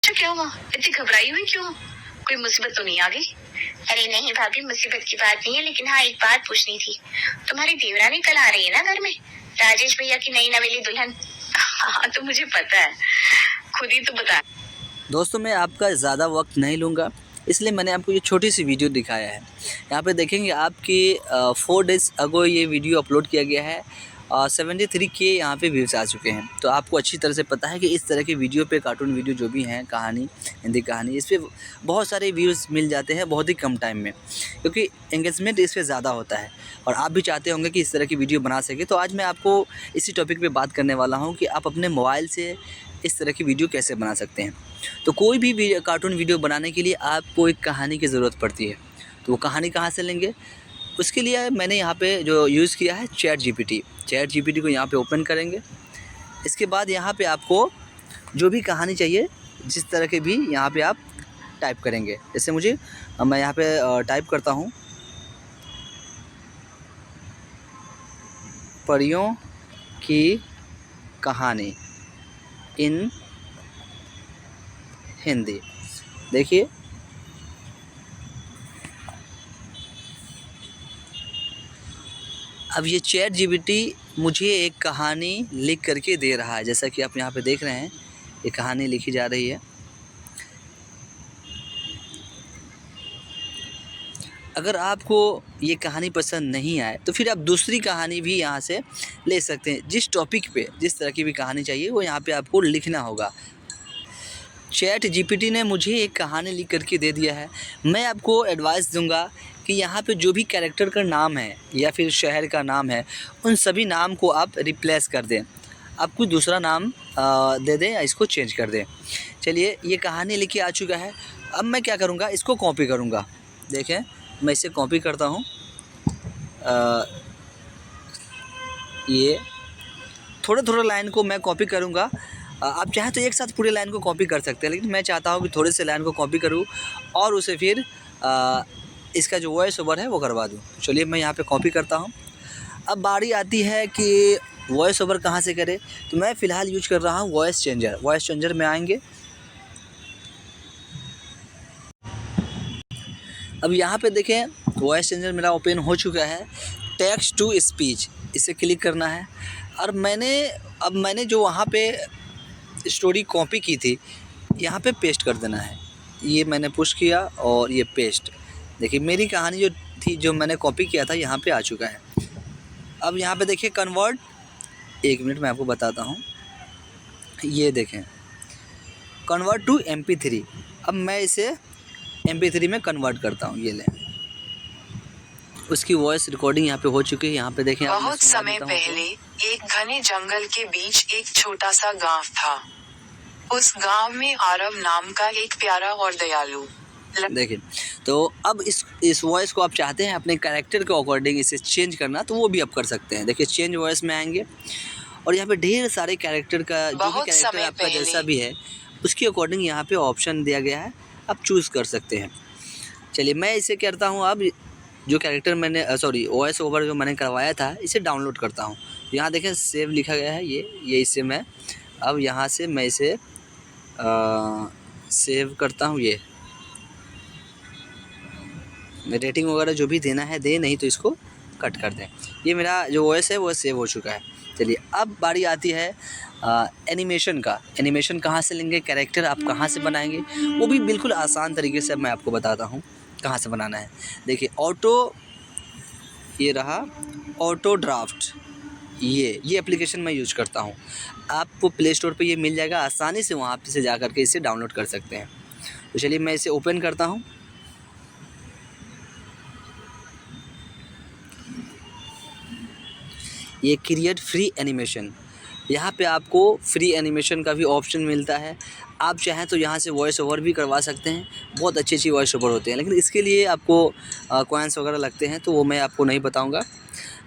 बेटा क्या हुआ, इतनी घबराई हुई क्यों? कोई मुसीबत तो नहीं आ गई? अरे नहीं भाभी, मुसीबत की बात नहीं है, लेकिन हाँ एक बात पूछनी थी। तुम्हारी देवरानी कल आ रही है ना घर में, राजेश भैया की नई नवेली दुल्हन। हाँ तो मुझे पता है, खुद ही तो बता। दोस्तों मैं आपका ज़्यादा वक्त नहीं लूँगा, इसलिए मैंने आपको ये छोटी सी वीडियो दिखाया है। यहाँ पे देखेंगे आपकी 4 डेज़ अगो ये वीडियो अपलोड किया गया है। 73K यहाँ पे व्यूज़ आ चुके हैं। तो आपको अच्छी तरह से पता है कि इस तरह की वीडियो पे, कार्टून वीडियो जो भी हैं, कहानी, हिंदी कहानी, इस पर बहुत सारे व्यूज़ मिल जाते हैं बहुत ही कम टाइम में, क्योंकि एंगेजमेंट इस पर ज़्यादा होता है। और आप भी चाहते होंगे कि इस तरह की वीडियो बना सकें। तो आज मैं आपको इसी टॉपिक पे बात करने वाला हूँ कि आप अपने मोबाइल से इस तरह की वीडियो कैसे बना सकते हैं। तो कोई भी कार्टून वीडियो बनाने के लिए आपको एक कहानी की ज़रूरत पड़ती है। तो वो कहानी कहाँ से लेंगे? उसके लिए मैंने यहाँ पे जो यूज़ किया है चैट जीपीटी को यहाँ पे ओपन करेंगे। इसके बाद यहाँ पे आपको जो भी कहानी चाहिए, जिस तरह के भी यहाँ पे आप टाइप करेंगे। जैसे मैं यहाँ पे टाइप करता हूँ परियों की कहानी इन हिंदी। देखिए अब ये चैट जीपीटी मुझे एक कहानी लिख करके दे रहा है। जैसा कि आप यहाँ पे देख रहे हैं, ये कहानी लिखी जा रही है। अगर आपको ये कहानी पसंद नहीं आए तो फिर आप दूसरी कहानी भी यहाँ से ले सकते हैं। जिस टॉपिक पे जिस तरह की भी कहानी चाहिए वो यहाँ पे आपको लिखना होगा। चैट जीपीटी ने मुझे एक कहानी लिख करके दे दिया है। मैं आपको एडवाइस दूंगा कि यहाँ पे जो भी कैरेक्टर का नाम है या फिर शहर का नाम है, उन सभी नाम को आप रिप्लेस कर दें। आप कोई दूसरा नाम दे दें या इसको चेंज कर दें। चलिए, ये कहानी लिखी आ चुका है। अब मैं क्या करूँगा, इसको कॉपी करूँगा। देखें, मैं इसे कॉपी करता हूँ। ये थोड़ा लाइन को मैं कॉपी करूँगा। आप चाहें तो एक साथ पूरे लाइन को कॉपी कर सकते हैं, लेकिन मैं चाहता हूँ कि थोड़े से लाइन को कॉपी करूँ और उसे फिर इसका जो वॉइस ओवर है वो करवा दूँ। चलिए, मैं यहाँ पे कॉपी करता हूँ। अब बारी आती है कि वॉइस ओवर कहाँ से करें। तो मैं फ़िलहाल यूज कर रहा हूँ वॉइस चेंजर में आएंगे। अब यहाँ पे देखें, वॉइस चेंजर मेरा ओपन हो चुका है। टेक्स्ट टू स्पीच, इसे क्लिक करना है। और मैंने जो वहाँ पे स्टोरी कॉपी की थी, यहाँ पे पेस्ट कर देना है। ये मैंने पुश किया और ये पेस्ट। देखिए, मेरी कहानी जो थी, जो मैंने कॉपी किया था, यहाँ पे आ चुका है। अब यहाँ पे देखिए कन्वर्ट, 1 मिनट मैं आपको बताता हूँ। ये देखें, कन्वर्ट टू MP3। अब मैं इसे MP3 में कन्वर्ट करता हूँ। ये लें, उसकी वॉइस रिकॉर्डिंग यहाँ पे हो चुकी है। यहाँ पे देखें, बहुत समय पहले एक घने जंगल के बीच एक छोटा सा गांव था। उस गांव में आरव नाम का एक प्यारा और दयालु। देखिए, तो अब इस वॉइस को आप चाहते हैं अपने कैरेक्टर के अकॉर्डिंग इसे चेंज करना, तो वो भी आप कर सकते हैं। देखिए, चेंज वॉइस में आएंगे और यहाँ पे ढेर सारे कैरेक्टर का, जो भी कैरेक्टर आपका जैसा भी है, उसके अकॉर्डिंग यहाँ पे ऑप्शन दिया गया है, आप चूज़ कर सकते हैं। चलिए, मैं इसे करता हूँ। अब जो कैरेक्टर मैंने वॉइस ओवर जो मैंने करवाया था, इसे डाउनलोड करता हूँ। यहाँ देखें, सेव लिखा गया है। ये इसे मैं अब यहाँ से मैं इसे सेव करता हूँ। ये रेटिंग वगैरह जो भी देना है दे, नहीं तो इसको कट कर दें। ये मेरा जो वॉइस है वो सेव हो चुका है। चलिए, अब बारी आती है एनिमेशन का। एनिमेशन कहाँ से लेंगे, कैरेक्टर आप कहाँ से बनाएंगे, वो भी बिल्कुल आसान तरीके से मैं आपको बताता हूँ कहाँ से बनाना है। देखिए, ये रहा ऑटो ड्राफ्ट। ये एप्लीकेशन मैं यूज करता हूँ। आपको प्ले स्टोर पे ये मिल जाएगा, आसानी से वहाँ से जा कर के इसे डाउनलोड कर सकते हैं। तो चलिए, मैं इसे ओपन करता हूँ। ये क्रिएट फ्री एनिमेशन, यहाँ पे आपको फ्री एनिमेशन का भी ऑप्शन मिलता है। आप चाहें तो यहाँ से वॉइस ओवर भी करवा सकते हैं। बहुत अच्छी वॉइस ओवर होते हैं, लेकिन इसके लिए आपको कॉइन्स वगैरह लगते हैं, तो वो मैं आपको नहीं बताऊँगा।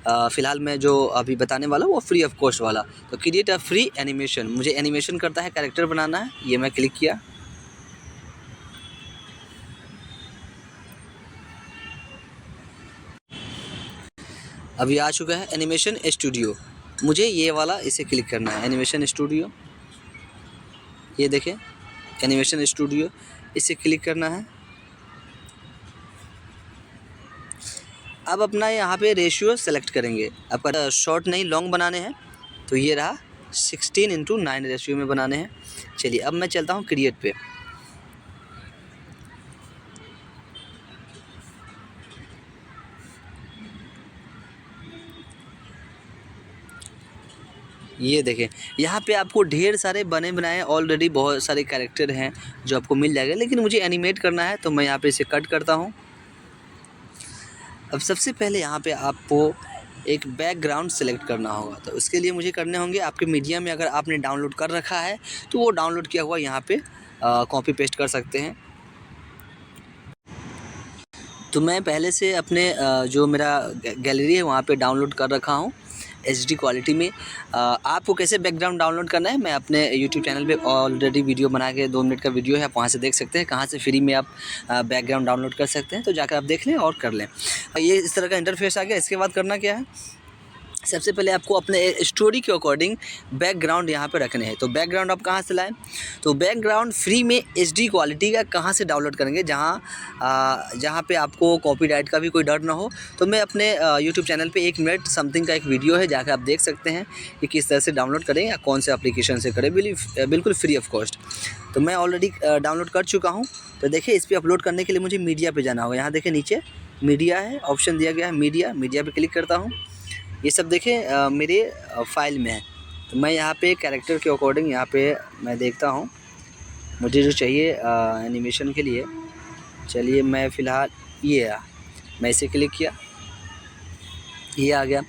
फ़िलहाल मैं जो अभी बताने वाला हूँ वो फ्री ऑफ कॉस्ट वाला। तो क्रिएट अ फ्री एनिमेशन, मुझे एनिमेशन करता है, कैरेक्टर बनाना है। ये मैं क्लिक किया। अभी आ चुका है एनिमेशन स्टूडियो। मुझे ये वाला इसे क्लिक करना है, एनिमेशन स्टूडियो। ये देखें, एनिमेशन स्टूडियो, इसे क्लिक करना है। अब अपना यहाँ पे रेशियो सेलेक्ट करेंगे। आपका शॉर्ट नहीं लॉन्ग बनाने हैं, तो ये रहा 16:9 रेशियो में बनाने हैं। चलिए अब मैं चलता हूँ क्रिएट पे। ये देखें, यहाँ पे आपको ढेर सारे बने बनाए ऑलरेडी बहुत सारे कैरेक्टर हैं जो आपको मिल जाएगा, लेकिन मुझे एनिमेट करना है तो मैं यहाँ पे इसे कट करता हूँ। अब सबसे पहले यहाँ पे आपको एक बैकग्राउंड सेलेक्ट करना होगा, तो उसके लिए मुझे करने होंगे आपके मीडिया में अगर आपने डाउनलोड कर रखा है तो वो डाउनलोड किया हुआ यहाँ पे कॉपी पेस्ट कर सकते हैं। तो मैं पहले से अपने जो मेरा गैलरी है वहाँ पे डाउनलोड कर रखा हूँ HD क्वालिटी में। आपको कैसे बैकग्राउंड डाउनलोड करना है मैं अपने YouTube चैनल पे ऑलरेडी वीडियो बना के 2 मिनट का वीडियो है, आप वहाँ से देख सकते हैं कहाँ से फ्री में आप बैकग्राउंड डाउनलोड कर सकते हैं। तो जाकर आप देख लें और कर लें। ये इस तरह का इंटरफेस आ गया। इसके बाद करना क्या है, सबसे पहले आपको अपने स्टोरी के अकॉर्डिंग बैकग्राउंड यहाँ पे रखने हैं। तो बैकग्राउंड आप कहाँ से लाएं, तो बैकग्राउंड फ्री में HD क्वालिटी का कहाँ से डाउनलोड करेंगे जहाँ पे आपको कॉपीराइट का भी कोई डर ना हो। तो मैं अपने YouTube चैनल पे 1 मिनट समथिंग का एक वीडियो है, जाकर आप देख सकते हैं कि किस तरह से डाउनलोड करें या कौन से एप्लीकेशन से करें, बिल्कुल फ्री ऑफ कॉस्ट। तो मैं ऑलरेडी डाउनलोड कर चुका हूँ। तो देखिए इस पर अपलोड करने के लिए मुझे मीडिया पर जाना होगा। यहाँ देखिए नीचे मीडिया है, ऑप्शन दिया गया है मीडिया पर क्लिक करता हूँ। ये सब देखें मेरे फाइल में है। तो मैं यहाँ पे कैरेक्टर के अकॉर्डिंग यहाँ पे मैं देखता हूँ मुझे जो चाहिए एनिमेशन के लिए। चलिए मैं फ़िलहाल मैं इसे क्लिक किया, ये आ गया।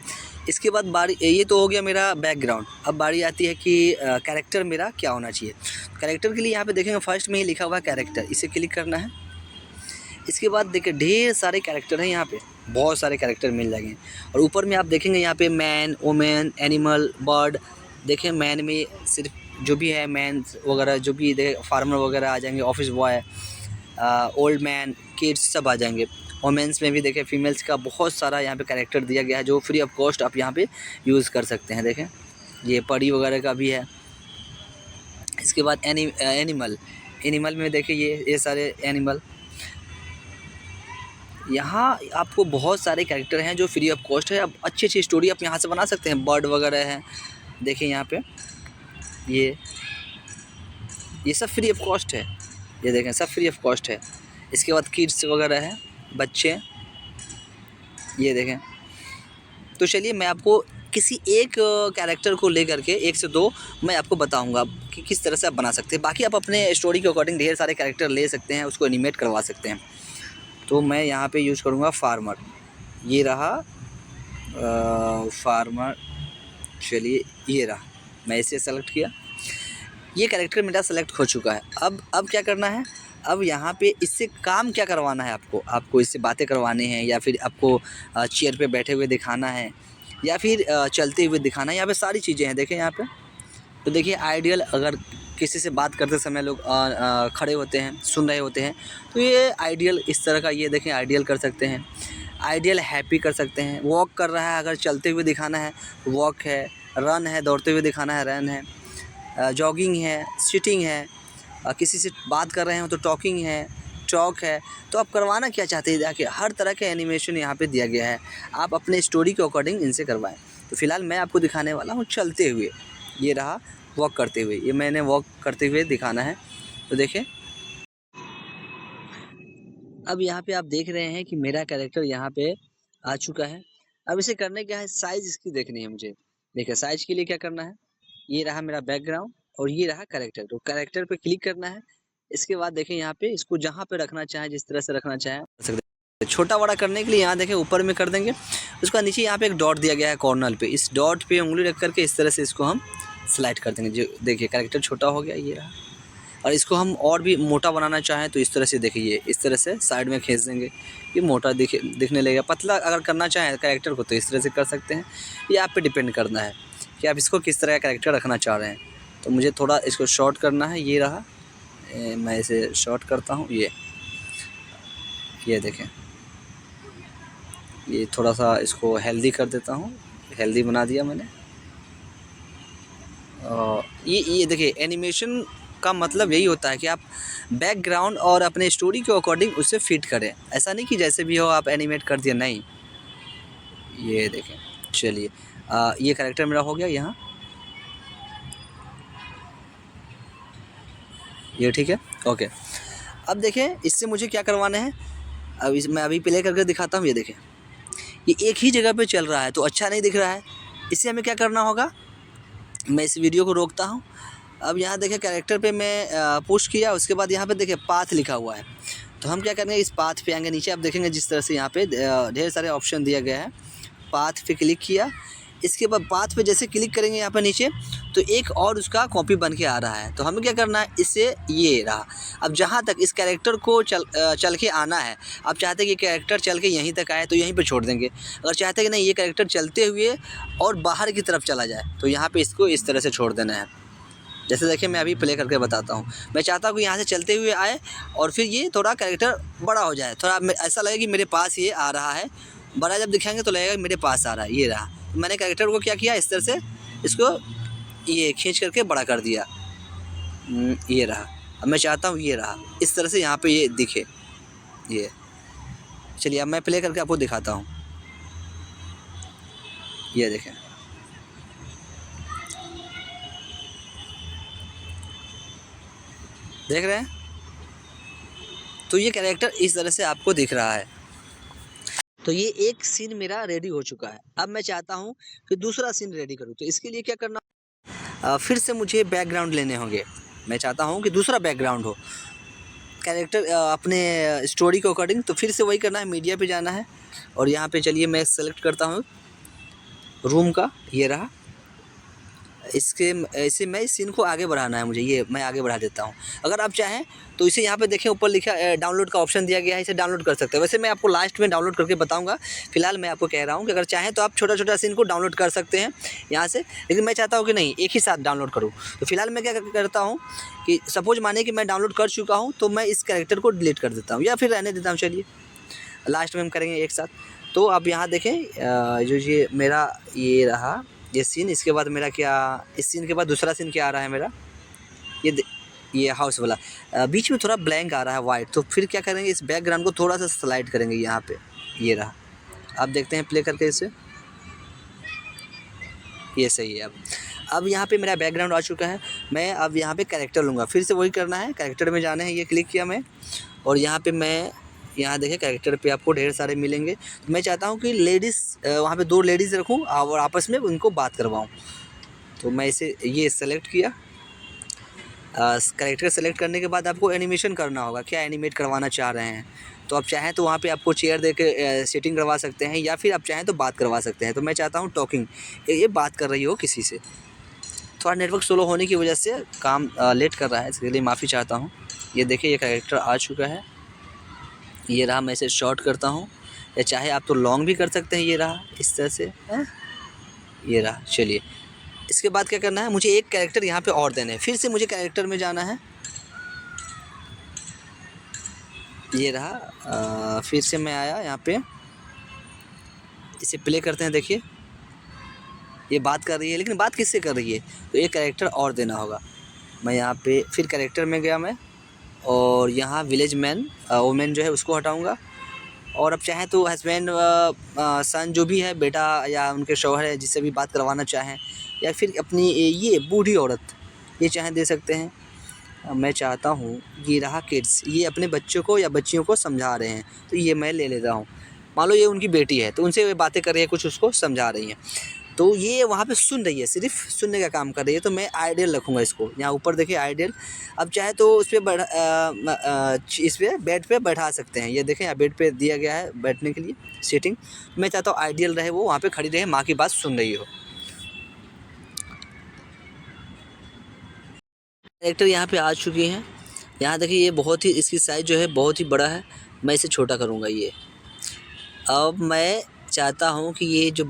इसके बाद ये तो हो गया मेरा बैकग्राउंड। अब बारी आती है कि कैरेक्टर मेरा क्या होना चाहिए। कैरेक्टर के लिए यहाँ पे देखेंगे फर्स्ट में ही लिखा हुआ है कैरेक्टर, इसे क्लिक करना है। इसके बाद देखिए ढेर सारे कैरेक्टर हैं, यहाँ पे बहुत सारे कैरेक्टर मिल जाएंगे। और ऊपर में आप देखेंगे यहाँ पे मैन, वोमेन, एनिमल, बर्ड। देखें मैन में सिर्फ जो भी है मैन वगैरह जो भी फार्मर वगैरह आ जाएंगे, office boy, old man, kids सब आ जाएंगे। वोमेंस में भी देखें फीमेल्स का बहुत सारा यहाँ पे कैरेक्टर दिया गया है जो फ्री ऑफ कॉस्ट आप यहाँ पे यूज़ कर सकते हैं। देखें ये परी वगैरह का भी है। इसके बाद एनिमल में देखिए ये सारे एनिमल। यहाँ आपको बहुत सारे कैरेक्टर हैं जो फ्री ऑफ कॉस्ट है। अब अच्छी स्टोरी आप यहाँ से बना सकते हैं। बर्ड वगैरह हैं, देखिए यहाँ पे ये सब फ्री ऑफ कॉस्ट है। ये देखें सब फ्री ऑफ कॉस्ट है। इसके बाद किड्स वगैरह हैं, बच्चे, ये देखें। तो चलिए मैं आपको किसी एक कैरेक्टर को लेकर के 1 से 2 मैं आपको बताऊंगा कि किस तरह से आप बना सकते हैं। बाकी आप अपने स्टोरी के अकॉर्डिंग ढेर सारे कैरेक्टर ले सकते हैं, उसको एनिमेट करवा सकते हैं। तो मैं यहाँ पे यूज़ करूँगा फार्मर। ये रहा फार्मर। चलिए ये रहा, मैं इसे सेलेक्ट किया। ये कैरेक्टर मेरा सेलेक्ट हो चुका है। अब क्या करना है, अब यहाँ पे इससे काम क्या करवाना है आपको इससे बातें करवानी हैं, या फिर आपको चेयर पे बैठे हुए दिखाना है, या फिर चलते हुए दिखाना है। यहाँ पे सारी चीज़ें हैं, देखें यहाँ पे। तो देखिए आइडियल, अगर किसी से बात करते समय लोग खड़े होते हैं, सुन रहे होते हैं, तो ये आइडियल इस तरह का, ये देखें आइडियल कर सकते हैं। आइडियल हैप्पी कर सकते हैं। वॉक कर रहा है, अगर चलते हुए दिखाना है वॉक है, रन है दौड़ते हुए दिखाना है रन है, जॉगिंग है, सिटिंग है, किसी से बात कर रहे हो तो टॉकिंग है, टॉक है। तो आप करवाना क्या चाहते हैं, देखिए हर तरह के एनिमेशन यहाँ पे दिया गया है। आप अपने स्टोरी के अकॉर्डिंग इनसे करवाएं। तो फ़िलहाल मैं आपको दिखाने वाला हूँ चलते हुए। ये रहा वॉक करते हुए, ये मैंने वॉक करते हुए दिखाना है। तो देखें अब यहाँ पे आप देख रहे हैं कि मेरा कैरेक्टर यहाँ पे आ चुका है। अब इसे करने क्या है, साइज़ इसकी देखनी है मुझे। देखिए साइज़ के लिए क्या करना है, ये रहा मेरा बैकग्राउंड और ये रहा कैरेक्टर। तो कैरेक्टर पे क्लिक करना है। इसके बाद देखें यहाँ पे इसको जहाँ पे रखना चाहें, जिस तरह से रखना चाहें कर सकते हैं। छोटा बड़ा करने के लिए यहाँ देखें ऊपर में कर देंगे। उसका नीचे यहाँ पे एक डॉट दिया गया है कॉर्नर पे, इस डॉट पे उंगली रख करके इस तरह से इसको हम स्लाइड कर देंगे। जो देखिए कैरेक्टर छोटा हो गया, ये रहा। और इसको हम और भी मोटा बनाना चाहें तो इस तरह से देखिए, इस तरह से साइड में खींच देंगे, ये मोटा दिखने लगेगा। पतला अगर करना चाहें कैरेक्टर को तो इस तरह से कर सकते हैं। ये आप पे डिपेंड करना है कि आप इसको किस तरह का कैरेक्टर रखना चाह रहे हैं। तो मुझे थोड़ा इसको शॉर्ट करना है, ये रहा, मैं इसे शॉर्ट करता हूँ। ये देखें, ये थोड़ा सा इसको हेल्दी कर देता हूँ, हेल्दी बना दिया मैंने। ये देखिए एनिमेशन का मतलब यही होता है कि आप बैकग्राउंड और अपने स्टोरी के अकॉर्डिंग उसे फिट करें। ऐसा नहीं कि जैसे भी हो आप एनिमेट कर दिया, नहीं। ये देखें, चलिए ये कैरेक्टर मेरा हो गया यहाँ, ये ठीक है, ओके। अब देखें इससे मुझे क्या करवाना है, अब मैं अभी प्ले करके दिखाता हूँ। ये देखें, ये एक ही जगह पे चल रहा है तो अच्छा नहीं दिख रहा है। इससे हमें क्या करना होगा, मैं इस वीडियो को रोकता हूँ। अब यहाँ देखें कैरेक्टर पे मैं पुश किया, उसके बाद यहाँ पे देखें पाथ लिखा हुआ है। तो हम क्या करेंगे, इस पाथ पे आएंगे, नीचे आप देखेंगे जिस तरह से यहाँ पे ढेर सारे ऑप्शन दिया गया है। पाथ पे क्लिक किया, इसके बाद पाथ पे जैसे क्लिक करेंगे यहाँ पर नीचे तो एक और उसका कॉपी बन के आ रहा है। तो हमें क्या करना है, इससे ये रहा। अब जहाँ तक इस कैरेक्टर को चल के आना है, आप चाहते हैं कि कैरेक्टर चल के यहीं तक आए तो यहीं पे छोड़ देंगे। अगर चाहते हैं कि नहीं ये कैरेक्टर चलते हुए और बाहर की तरफ चला जाए तो यहाँ पे इसको इस तरह से छोड़ देना है। जैसे देखिए मैं अभी प्ले करके बताता हूँ। मैं चाहता हूँ कि यहाँ से चलते हुए आए और फिर ये थोड़ा कैरेक्टर बड़ा हो जाए, थोड़ा ऐसा लगे कि मेरे पास ये आ रहा है। बड़ा जब दिखाएंगे तो लगेगा मेरे पास आ रहा है, ये रहा। मैंने कैरेक्टर को क्या किया, इस तरह से इसको ये खींच करके बड़ा कर दिया, ये रहा। अब मैं चाहता हूँ ये रहा, इस तरह से यहाँ पे ये दिखे ये। चलिए अब मैं प्ले करके आपको दिखाता हूँ। ये देखें, देख रहे हैं, तो ये कैरेक्टर इस तरह से आपको दिख रहा है। तो ये एक सीन मेरा रेडी हो चुका है। अब मैं चाहता हूँ कि दूसरा सीन रेडी करूँ, तो इसके लिए क्या करना, फिर से मुझे बैकग्राउंड लेने होंगे। मैं चाहता हूँ कि दूसरा बैकग्राउंड हो कैरेक्टर अपने स्टोरी के अकॉर्डिंग। तो फिर से वही करना है, मीडिया पे जाना है और यहाँ पे चलिए मैं सेलेक्ट करता हूँ रूम का, ये रहा। इसे मैं इस सीन को आगे बढ़ाना है मुझे, ये मैं आगे बढ़ा देता हूँ। अगर आप चाहें तो इसे यहाँ पे देखें ऊपर लिखा डाउनलोड का ऑप्शन दिया गया है, इसे डाउनलोड कर सकते हैं। वैसे मैं आपको लास्ट में डाउनलोड करके बताऊँगा। फिलहाल मैं आपको कह रहा हूँ कि अगर चाहें तो आप छोटा छोटा सीन को डाउनलोड कर सकते हैं यहाँ से, लेकिन मैं चाहता हूँ कि नहीं एक ही साथ डाउनलोड करूँ। तो फिलहाल मैं क्या करता हूँ कि सपोज माने कि मैं डाउनलोड कर चुका हूँ तो मैं इस कैरेक्टर को डिलीट कर देता हूँ या फिर रहने देता हूँ। चलिए लास्ट में हम करेंगे एक साथ। तो आप यहाँ देखें जो ये मेरा ये रहा ये सीन। इसके बाद मेरा क्या, इस सीन के बाद दूसरा सीन क्या आ रहा है मेरा, ये हाउस वाला। बीच में थोड़ा ब्लैंक आ रहा है वाइट। तो फिर क्या करेंगे, इस बैकग्राउंड को थोड़ा सा स्लाइड करेंगे यहाँ पे, ये रहा। आप देखते हैं प्ले करके इसे, ये सही है। अब यहाँ पे मेरा बैकग्राउंड आ चुका है। मैं अब यहाँ पे कैरेक्टर लूँगा, फिर से वही करना है, कैरेक्टर में जाना है, ये क्लिक किया मैं और यहाँ पे मैं यहाँ देखें कैरेक्टर पे आपको ढेर सारे मिलेंगे। तो मैं चाहता हूँ कि लेडीज़ वहाँ पे 2 लेडीज़ रखूँ और आपस में उनको बात करवाऊँ। तो मैं इसे ये सेलेक्ट किया। कैरेक्टर सेलेक्ट करने के बाद आपको एनिमेशन करना होगा, क्या एनिमेट करवाना चाह रहे हैं। तो आप चाहें तो वहाँ पे आपको चेयर दे के सेटिंग करवा सकते हैं या फिर आप चाहें तो बात करवा सकते हैं। तो मैं चाहता हूँ टॉकिंग, ये बात कर रही हो किसी से। थोड़ा नेटवर्क स्लो होने की वजह से काम लेट कर रहा है, इसके लिए माफ़ी चाहता हूँ। ये देखिए ये कैरेक्टर आ चुका है, ये रहा। मैं इसे शॉर्ट करता हूँ या चाहे आप तो लॉन्ग भी कर सकते हैं, ये रहा इस तरह से है, ये रहा। चलिए इसके बाद क्या करना है, मुझे एक कैरेक्टर यहाँ पे और देना है। फिर से मुझे कैरेक्टर में जाना है, ये रहा। फिर से मैं आया यहाँ पे, इसे प्ले करते हैं। देखिए ये बात कर रही है, लेकिन बात किससे कर रही है, तो एक कैरेक्टर और देना होगा। मैं यहाँ पे फिर कैरेक्टर में गया मैं और यहाँ विलेज मैन वुमेन जो है उसको हटाऊँगा। और अब चाहें तो हस्बैंड सन जो भी है, बेटा या उनके शौहर है, जिससे भी बात करवाना चाहें, या फिर अपनी ये बूढ़ी औरत, ये चाहें दे सकते हैं। मैं चाहता हूँ ये रहा किड्स, ये अपने बच्चों को या बच्चियों को समझा रहे हैं, तो ये मैं ले लेता हूँ। मान लो ये उनकी बेटी है तो उनसे बातें कर रही है, कुछ उसको समझा रही हैं, तो ये वहाँ पे सुन रही है, सिर्फ सुनने का काम कर रही है। तो मैं आइडियल रखूँगा इसको, यहाँ ऊपर देखिए आइडियल। अब चाहे तो उस पर इस पर बेड पे बैठा सकते हैं, ये देखें यहाँ बेड पे दिया गया है बैठने के लिए सीटिंग। मैं चाहता हूँ आइडियल रहे, वो वहाँ पे खड़ी रहे, माँ की बात सुन रही हो। कैरेक्टर यहाँ पे आ चुकी हैं। यहाँ देखिए ये बहुत ही, इसकी साइज़ जो है बहुत ही बड़ा है, मैं इसे छोटा करूँगा ये। अब मैं चाहता हूँ कि ये जो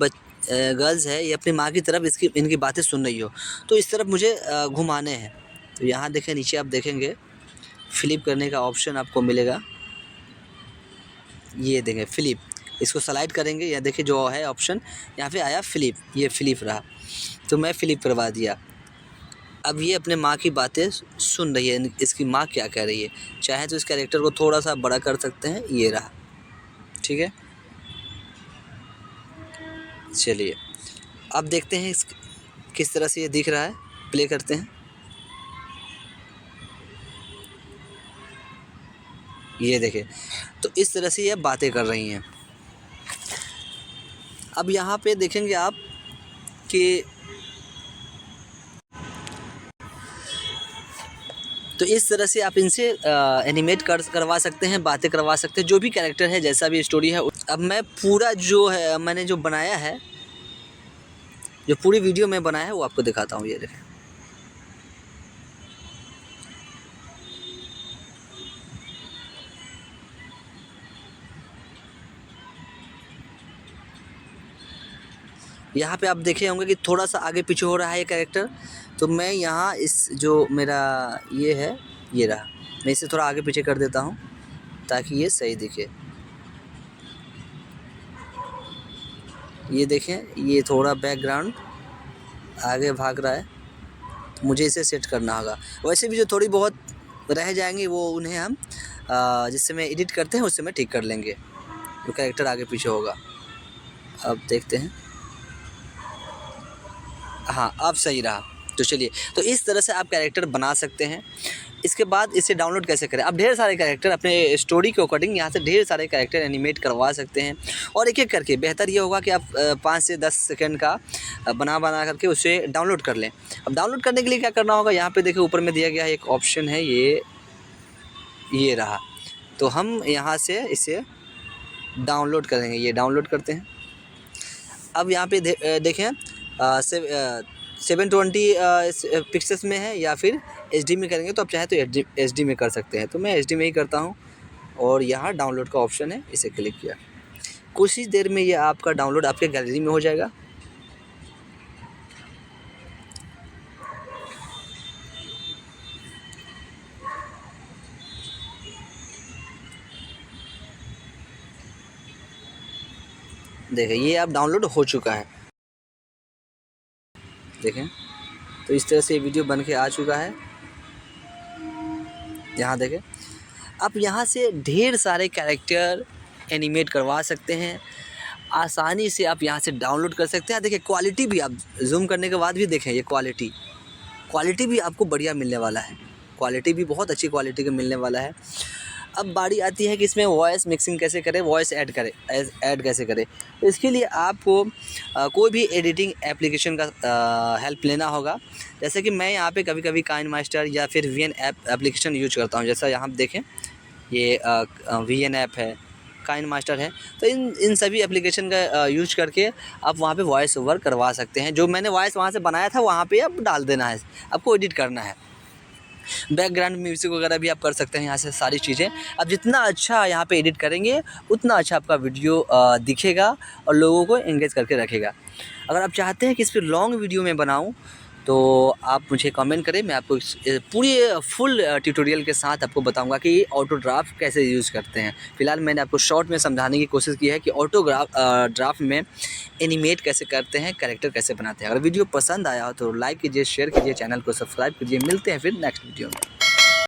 गर्ल्स है ये अपनी माँ की तरफ इनकी बातें सुन रही हो, तो इस तरफ मुझे घुमाने हैं। तो यहाँ देखें नीचे आप देखेंगे फ्लिप करने का ऑप्शन आपको मिलेगा, ये देखें फ्लिप, इसको स्लाइड करेंगे, या देखिए जो है ऑप्शन यहाँ पे आया फ्लिप, ये फ्लिप रहा। तो मैं फ्लिप करवा दिया, अब ये अपने माँ की बातें सुन रही है, इसकी माँ क्या कह रही है। चाहे तो इस कैरेक्टर को थोड़ा सा बड़ा कर सकते हैं, ये रहा, ठीक है। चलिए अब देखते हैं इस किस तरह से ये दिख रहा है, प्ले करते हैं। ये देखें, तो इस तरह से ये बातें कर रही हैं। अब यहाँ पे देखेंगे आप कि तो इस तरह से आप इनसे एनिमेट करवा सकते हैं, बातें करवा सकते हैं, जो भी कैरेक्टर है, जैसा भी स्टोरी है। अब मैं पूरा जो है मैंने जो बनाया है, जो पूरी वीडियो में बनाया है वो आपको दिखाता हूँ। ये देखें, यहाँ पे आप देखे होंगे कि थोड़ा सा आगे पीछे हो रहा है ये कैरेक्टर। तो मैं यहाँ इस जो मेरा ये है, ये रहा, मैं इसे थोड़ा आगे पीछे कर देता हूँ ताकि ये सही दिखे। ये देखें, ये थोड़ा बैकग्राउंड आगे भाग रहा है, तो मुझे इसे सेट करना होगा। वैसे भी जो थोड़ी बहुत रह जाएंगी वो उन्हें हम जिस समय एडिट करते हैं उस समय ठीक कर लेंगे, जो कैरेक्टर आगे पीछे होगा। अब देखते हैं, हाँ अब सही रहा। तो चलिए, तो इस तरह से आप कैरेक्टर बना सकते हैं। इसके बाद इसे डाउनलोड कैसे करें? आप ढेर सारे कैरेक्टर अपने स्टोरी के अकॉर्डिंग यहाँ से ढेर सारे कैरेक्टर एनिमेट करवा सकते हैं, और एक एक करके बेहतर ये होगा कि आप 5 से 10 सेकंड का बना करके उसे डाउनलोड कर लें। अब डाउनलोड करने के लिए क्या करना होगा, यहाँ पे देखिए ऊपर में दिया गया है एक ऑप्शन है, ये रहा। तो हम यहाँ से इसे डाउनलोड करेंगे, ये डाउनलोड करते हैं। अब यहाँ पे देखें 720 पिक्सल्स में है या फिर HD में करेंगे, तो आप चाहे तो HD में कर सकते हैं। तो मैं HD में ही करता हूँ, और यहाँ डाउनलोड का ऑप्शन है, इसे क्लिक किया। कुछ ही देर में ये आपका डाउनलोड आपके गैलरी में हो जाएगा। देखें, ये आप डाउनलोड हो चुका है। देखें, तो इस तरह से वीडियो बन के आ चुका है। यहाँ देखें, आप यहाँ से ढेर सारे कैरेक्टर एनिमेट करवा सकते हैं, आसानी से आप यहाँ से डाउनलोड कर सकते हैं। देखिए क्वालिटी भी, आप जूम करने के बाद भी देखें, ये क्वालिटी भी आपको बढ़िया मिलने वाला है, क्वालिटी भी बहुत अच्छी क्वालिटी का मिलने वाला है। अब बारी आती है कि इसमें वॉइस मिक्सिंग कैसे करें, वॉइस ऐड कैसे करें। तो इसके लिए आपको कोई भी एडिटिंग एप्लीकेशन का हेल्प लेना होगा। जैसे कि मैं यहाँ पे कभी काइनमास्टर या फिर VN ऐप एप्लीकेशन यूज करता हूँ। जैसा यहाँ देखें, ये VN ऐप है, काइनमास्टर है। तो इन सभी एप्लीकेशन का यूज करके आप वहाँ पे वॉइस ओवर करवा सकते हैं। जो मैंने वॉइस वहाँ से बनाया था वहाँ पे अब डाल देना है, आपको एडिट करना है। बैकग्राउंड म्यूज़िक वगैरह भी आप कर सकते हैं यहाँ से, सारी चीज़ें। अब जितना अच्छा यहाँ पे एडिट करेंगे उतना अच्छा आपका वीडियो दिखेगा और लोगों को एंगेज करके रखेगा। अगर आप चाहते हैं कि इस पर लॉन्ग वीडियो में बनाऊँ तो आप मुझे कमेंट करें, मैं आपको पूरी फुल ट्यूटोरियल के साथ आपको बताऊंगा कि ऑटो ड्राफ्ट कैसे यूज़ करते हैं। फ़िलहाल मैंने आपको शॉर्ट में समझाने की कोशिश की है कि ऑटो ड्राफ्ट में एनिमेट कैसे करते हैं, कैरेक्टर कैसे बनाते हैं। अगर वीडियो पसंद आया हो तो लाइक कीजिए, शेयर कीजिए, चैनल को सब्सक्राइब कीजिए। मिलते हैं फिर नेक्स्ट वीडियो में।